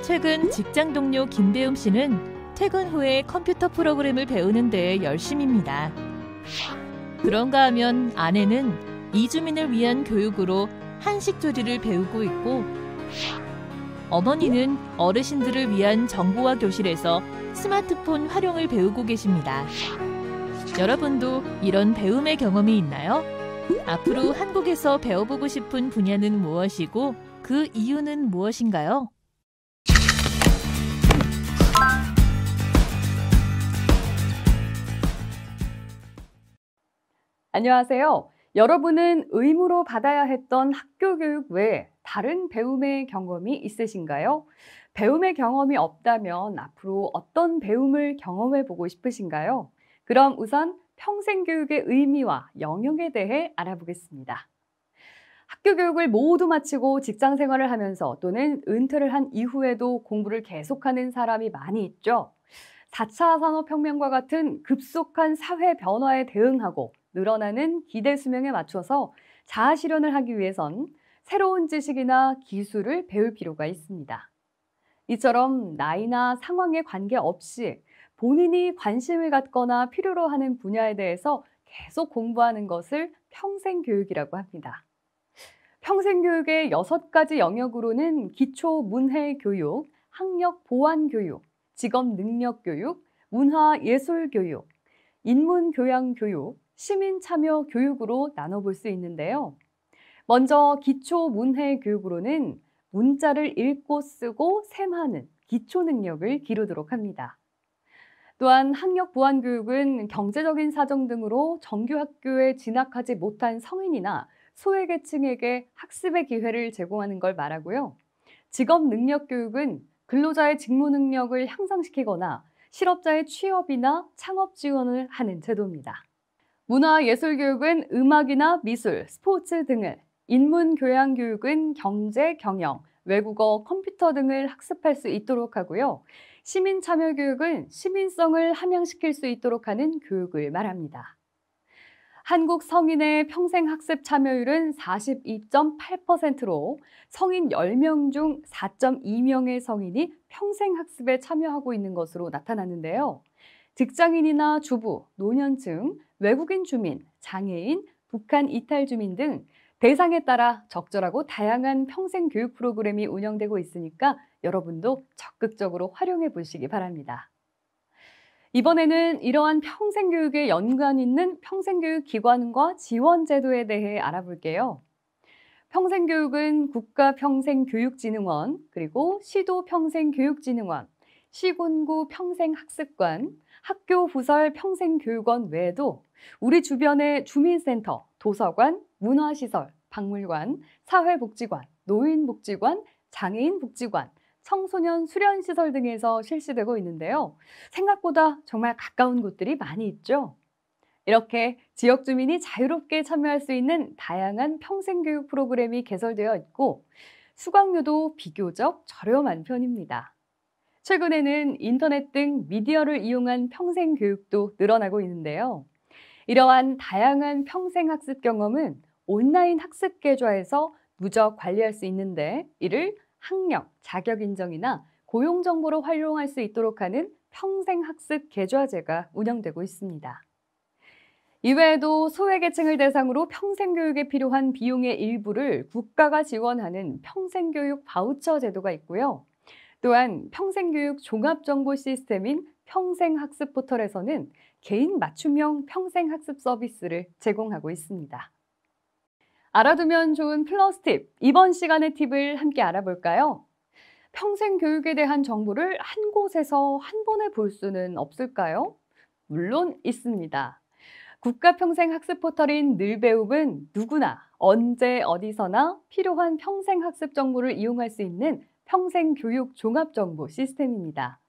최근 직장 동료 김배움 씨는 퇴근 후에 컴퓨터 프로그램을 배우는 데 열심입니다. 그런가 하면 아내는 이주민을 위한 교육으로 한식 조리를 배우고 있고, 어머니는 어르신들을 위한 정보화 교실에서 스마트폰 활용을 배우고 계십니다. 여러분도 이런 배움의 경험이 있나요? 앞으로 한국에서 배워보고 싶은 분야는 무엇이고 그 이유는 무엇인가요? 안녕하세요. 여러분은 의무로 받아야 했던 학교 교육 외에 다른 배움의 경험이 있으신가요? 배움의 경험이 없다면 앞으로 어떤 배움을 경험해 보고 싶으신가요? 그럼 우선 평생교육의 의미와 영역에 대해 알아보겠습니다. 학교 교육을 모두 마치고 직장 생활을 하면서 또는 은퇴를 한 이후에도 공부를 계속하는 사람이 많이 있죠. 4차 산업혁명과 같은 급속한 사회 변화에 대응하고 늘어나는 기대 수명에 맞춰서 자아 실현을 하기 위해선 새로운 지식이나 기술을 배울 필요가 있습니다. 이처럼 나이나 상황에 관계없이 본인이 관심을 갖거나 필요로 하는 분야에 대해서 계속 공부하는 것을 평생교육이라고 합니다. 평생교육의 6가지 영역으로는 기초문해교육, 학력보완교육, 직업능력교육, 문화예술교육, 인문교양교육, 시민참여교육으로 나눠볼 수 있는데요. 먼저 기초문해교육으로는 문자를 읽고 쓰고 셈하는 기초능력을 기르도록 합니다. 또한 학력보완교육은 경제적인 사정 등으로 정규 학교에 진학하지 못한 성인이나 소외계층에게 학습의 기회를 제공하는 걸 말하고요. 직업능력교육은 근로자의 직무능력을 향상시키거나 실업자의 취업이나 창업 지원을 하는 제도입니다. 문화예술교육은 음악이나 미술, 스포츠 등을, 인문교양교육은 경제, 경영, 외국어, 컴퓨터 등을 학습할 수 있도록 하고요. 시민참여교육은 시민성을 함양시킬 수 있도록 하는 교육을 말합니다. 한국 성인의 평생학습 참여율은 42.8%로 성인 10명 중 4.2명의 성인이 평생학습에 참여하고 있는 것으로 나타났는데요. 직장인이나 주부, 노년층, 외국인 주민, 장애인, 북한 이탈 주민 등 대상에 따라 적절하고 다양한 평생교육 프로그램이 운영되고 있으니까 여러분도 적극적으로 활용해 보시기 바랍니다. 이번에는 이러한 평생교육에 연관 있는 평생교육 기관과 지원 제도에 대해 알아볼게요. 평생교육은 국가평생교육진흥원, 그리고 시도평생교육진흥원, 시군구 평생학습관, 학교 부설 평생교육원 외에도 우리 주변의 주민센터, 도서관, 문화시설, 박물관, 사회복지관, 노인복지관, 장애인복지관, 청소년 수련시설 등에서 실시되고 있는데요. 생각보다 정말 가까운 곳들이 많이 있죠. 이렇게 지역 주민이 자유롭게 참여할 수 있는 다양한 평생교육 프로그램이 개설되어 있고 수강료도 비교적 저렴한 편입니다. 최근에는 인터넷 등 미디어를 이용한 평생교육도 늘어나고 있는데요. 이러한 다양한 평생학습 경험은 온라인 학습 계좌에서 누적 관리할 수 있는데 이를 학력, 자격 인정이나 고용 정보로 활용할 수 있도록 하는 평생학습 계좌제가 운영되고 있습니다. 이외에도 소외계층을 대상으로 평생교육에 필요한 비용의 일부를 국가가 지원하는 평생교육 바우처 제도가 있고요. 또한 평생교육 종합정보 시스템인 평생학습 포털에서는 개인 맞춤형 평생학습 서비스를 제공하고 있습니다. 알아두면 좋은 플러스 팁, 이번 시간의 팁을 함께 알아볼까요? 평생교육에 대한 정보를 한 곳에서 한 번에 볼 수는 없을까요? 물론 있습니다. 국가평생학습 포털인 늘배움은 누구나 언제 어디서나 필요한 평생학습 정보를 이용할 수 있는 평생교육 종합정보 시스템입니다.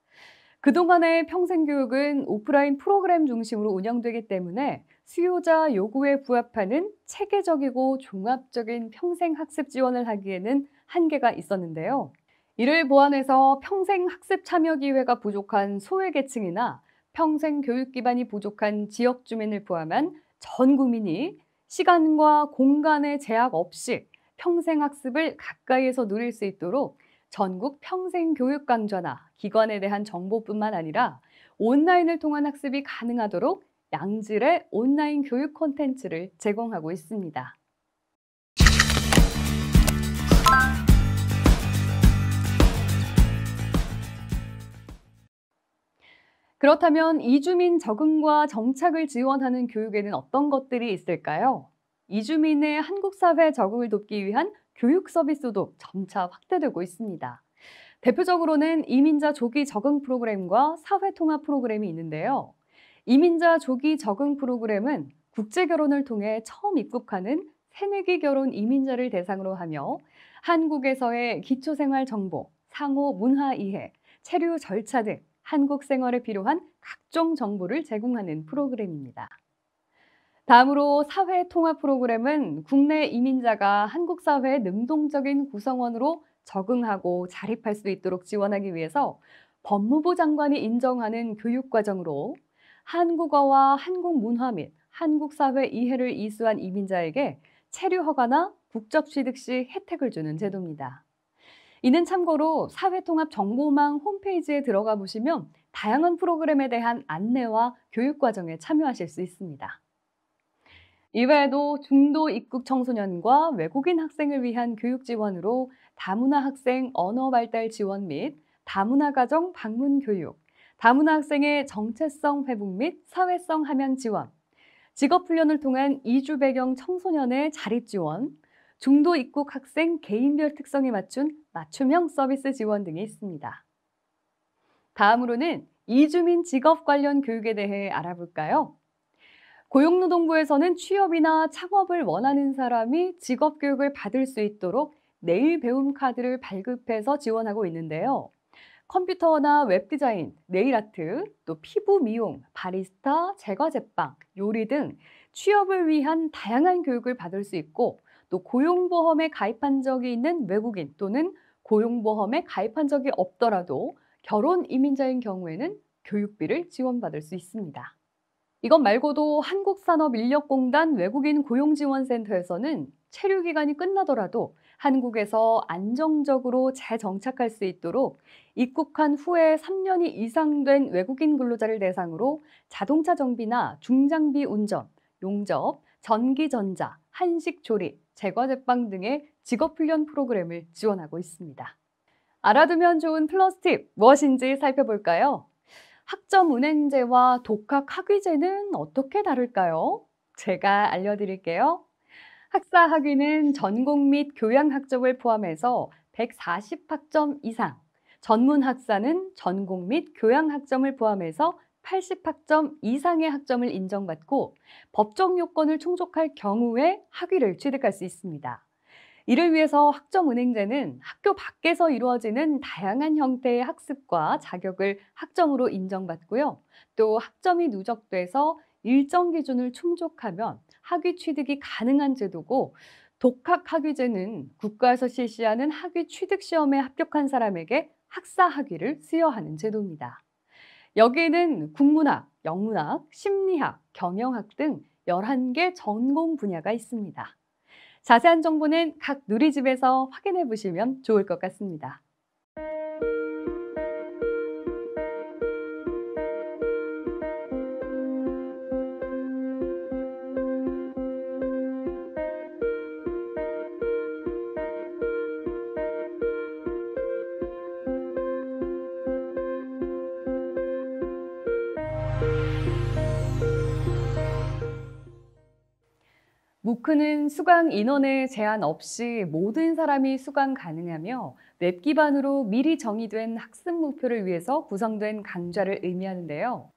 그동안의 평생교육은 오프라인 프로그램 중심으로 운영되기 때문에 수요자 요구에 부합하는 체계적이고 종합적인 평생학습 지원을 하기에는 한계가 있었는데요. 이를 보완해서 평생학습 참여 기회가 부족한 소외계층이나 평생교육 기반이 부족한 지역 주민을 포함한 전 국민이 시간과 공간의 제약 없이 평생학습을 가까이에서 누릴 수 있도록 전국 평생교육 강좌나 기관에 대한 정보뿐만 아니라 온라인을 통한 학습이 가능하도록 양질의 온라인 교육 콘텐츠를 제공하고 있습니다. 그렇다면 이주민 적응과 정착을 지원하는 교육에는 어떤 것들이 있을까요? 이주민의 한국 사회 적응을 돕기 위한 교육 서비스도 점차 확대되고 있습니다. 대표적으로는 이민자 조기 적응 프로그램과 사회 통합 프로그램이 있는데요. 이민자 조기 적응 프로그램은 국제 결혼을 통해 처음 입국하는 새내기 결혼 이민자를 대상으로 하며 한국에서의 기초생활 정보, 상호 문화 이해, 체류 절차 등 한국 생활에 필요한 각종 정보를 제공하는 프로그램입니다. 다음으로 사회 통합 프로그램은 국내 이민자가 한국 사회의 능동적인 구성원으로 적응하고 자립할 수 있도록 지원하기 위해서 법무부 장관이 인정하는 교육 과정으로 한국어와 한국 문화 및 한국 사회 이해를 이수한 이민자에게 체류 허가나 국적 취득 시 혜택을 주는 제도입니다. 이는 참고로 사회통합정보망 홈페이지에 들어가 보시면 다양한 프로그램에 대한 안내와 교육 과정에 참여하실 수 있습니다. 이외에도 중도 입국 청소년과 외국인 학생을 위한 교육 지원으로 다문화 학생 언어 발달 지원 및 다문화 가정 방문 교육, 다문화 학생의 정체성 회복 및 사회성 함양 지원, 직업 훈련을 통한 이주 배경 청소년의 자립 지원, 중도 입국 학생 개인별 특성에 맞춘 맞춤형 서비스 지원 등이 있습니다. 다음으로는 이주민 직업 관련 교육에 대해 알아볼까요? 고용노동부에서는 취업이나 창업을 원하는 사람이 직업 교육을 받을 수 있도록 내일 배움 카드를 발급해서 지원하고 있는데요. 컴퓨터나 웹디자인, 네일아트, 또 피부 미용, 바리스타, 제과 제빵, 요리 등 취업을 위한 다양한 교육을 받을 수 있고 또 고용보험에 가입한 적이 있는 외국인 또는 고용보험에 가입한 적이 없더라도 결혼 이민자인 경우에는 교육비를 지원받을 수 있습니다. 이것 말고도 한국산업인력공단 외국인 고용지원센터에서는 체류 기간이 끝나더라도 한국에서 안정적으로 재정착할 수 있도록 입국한 후에 3년이 이상 된 외국인 근로자를 대상으로 자동차 정비나 중장비 운전, 용접, 전기전자, 한식 조리, 제과 제빵 등의 직업훈련 프로그램을 지원하고 있습니다. 알아두면 좋은 플러스 팁 무엇인지 살펴볼까요? 학점 운행제와 독학 학위제는 어떻게 다를까요? 제가 알려드릴게요. 학사 학위는 전공 및 교양 학점을 포함해서 140학점 이상, 전문 학사는 전공 및 교양 학점을 포함해서 80학점 이상의 학점을 인정받고 법정 요건을 충족할 경우에 학위를 취득할 수 있습니다. 이를 위해서 학점은행제는 학교 밖에서 이루어지는 다양한 형태의 학습과 자격을 학점으로 인정받고요. 또 학점이 누적돼서 일정 기준을 충족하면 학위 취득이 가능한 제도고 독학 학위제는 국가에서 실시하는 학위 취득 시험에 합격한 사람에게 학사 학위를 수여하는 제도입니다. 여기에는 국문학, 영문학, 심리학, 경영학 등 11개 전공 분야가 있습니다. 자세한 정보는 각 누리집에서 확인해 보시면 좋을 것 같습니다. 무크는 수강 인원의 제한 없이 모든 사람이 수강 가능하며 웹 기반으로 미리 정의된 학습 목표를 위해서 구성된 강좌를 의미하는데요.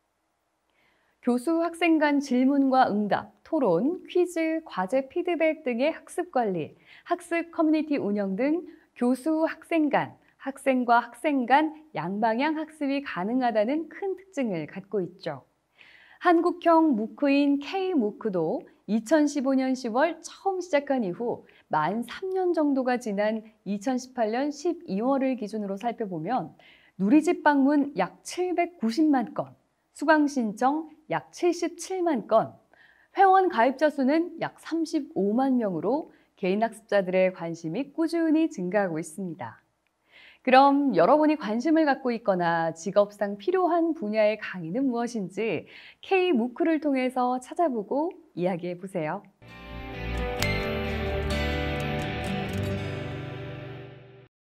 교수 학생 간 질문과 응답, 토론, 퀴즈, 과제 피드백 등의 학습 관리, 학습 커뮤니티 운영 등 교수 학생 간, 학생과 학생 간 양방향 학습이 가능하다는 큰 특징을 갖고 있죠. 한국형 무크인 K-무크도 2015년 10월 처음 시작한 이후 만 3년 정도가 지난 2018년 12월을 기준으로 살펴보면 누리집 방문 약 790만 건, 수강 신청 약 77만 건, 회원 가입자 수는 약 35만 명으로 개인 학습자들의 관심이 꾸준히 증가하고 있습니다. 그럼 여러분이 관심을 갖고 있거나 직업상 필요한 분야의 강의는 무엇인지 K-무크를 통해서 찾아보고 이야기해 보세요.